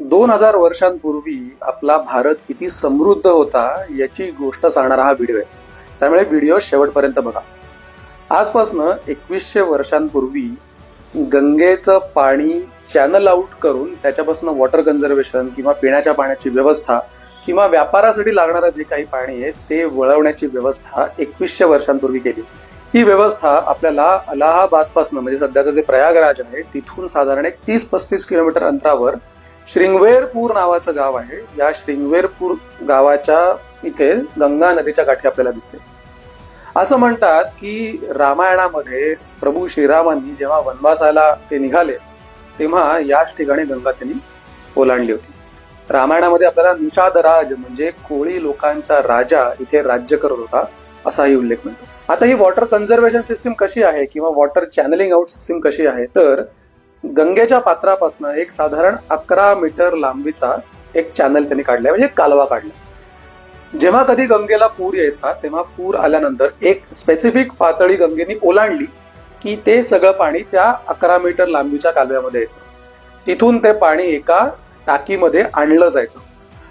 2000 वर्षांपूर्वी आपला भारत किती समृद्ध होता याची गोष्ट सांगणारा हा व्हिडिओ आहे. त्यामुळे व्हिडिओ शेवटपर्यंत बघा. आजपासून 2100 वर्षांपूर्वी गंगेचं पाणी चॅनल आउट करून त्याच्यापासून वॉटर कन्झर्वेशन किंवा पिण्याच्या पाण्याची व्यवस्था किंवा व्यापारासाठी लागणारं जे काही पाणी आहे ते वळवण्याची व्यवस्था 2100 वर्षांपूर्वी केली. ही व्यवस्था आपल्याला अलाहाबाद पासून म्हणजे सध्याचं जे प्रयागराज आहे तिथून साधारण 30-35 किलोमीटर अंतरावर श्रृंगवेरपूर नावाचं गाव आहे. या श्रृंगवेरपूर गावाच्या इथे गंगा नदीच्या काठी आपल्याला दिसते. असं म्हणतात की रामायणामध्ये प्रभू श्रीरामांनी जेव्हा वनवासाला ते निघाले तेव्हा याच ठिकाणी गंगा त्यांनी ओलांडली होती. रामायणामध्ये आपल्याला निषादराज म्हणजे कोळी लोकांचा राजा इथे राज्य करत होता असाही उल्लेख मिळतो. आता ही वॉटर कन्झर्वेशन सिस्टीम कशी आहे किंवा वॉटर चॅनलिंग आउट सिस्टीम कशी आहे तर गंगेच्या पात्रापासून एक साधारण 11 मीटर लांबीचा एक चॅनल त्यांनी काढलाय म्हणजे कालवा काढला. जेव्हा कधी गंगेला पूर यायचा तेव्हा पूर आल्यानंतर एक स्पेसिफिक पातळी गंगेने ओलांडली की ते सगळं पाणी त्या 11 मीटर लांबीच्या कालव्यामध्ये यायचं. तिथून ते पाणी एका टाकीमध्ये आणलं जायचं.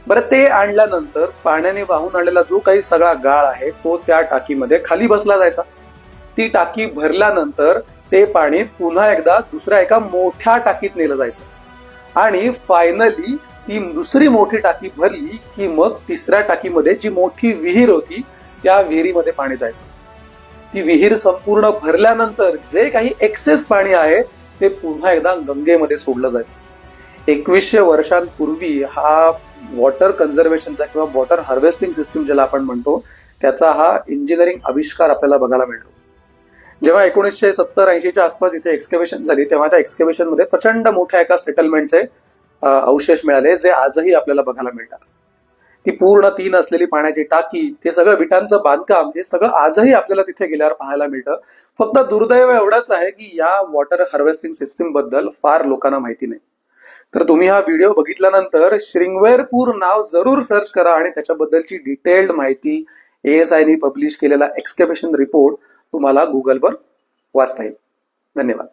बरं, ते आणल्यानंतर पाण्याने वाहून आणलेला जो काही सगळा गाळ आहे तो त्या टाकीमध्ये खाली बसला जायचा. ती टाकी भरल्यानंतर ते पाणी पुन्हा एकदा दुसऱ्या एका मोठ्या टाकीत नेलं जायचं आणि फायनली ती दुसरी मोठी टाकी भरली की मग तिसऱ्या टाकीमध्ये जी मोठी विहीर होती त्या विहिरीमध्ये पाणी जायचं. ती विहीर संपूर्ण भरल्यानंतर जे काही एक्सेस पाणी आहे ते पुन्हा एकदा गंगेमध्ये सोडलं जायचं. 2100 वर्षांपूर्वी हा वॉटर कन्झर्वेशनचा किंवा वॉटर हार्वेस्टिंग सिस्टीम ज्याला आपण म्हणतो त्याचा हा इंजिनिअरिंग आविष्कार आपल्याला बघायला मिळतो. जेव्हा 1970-80च्या आसपास इथे एक्सकेव्हेशन झाली तेव्हा त्या एक्सकेव्हेशन मध्ये प्रचंड मोठ्या एका सेटलमेंटचे अवशेष मिळाले जे आजही आपल्याला बघायला मिळतात. ती पूर्ण 3 असलेली पाण्याची टाकी, ते सगळं विटांचं बांधकाम, हे सगळं आजही आपल्याला तिथे गेल्यावर पाहायला मिळतं. फक्त दुर्दैव एवढंच आहे की या वॉटर हार्वेस्टिंग सिस्टीम बद्दल फार लोकांना माहिती नाही. तर तुम्ही हा व्हिडिओ बघितल्यानंतर श्रृंगवेरपूर नाव जरूर सर्च करा आणि त्याच्याबद्दलची डिटेल्ड माहिती ASIने पब्लिश केलेला एक्सकेव्हेशन रिपोर्ट तुम्हाला गुगलवर वाचता येईल. धन्यवाद.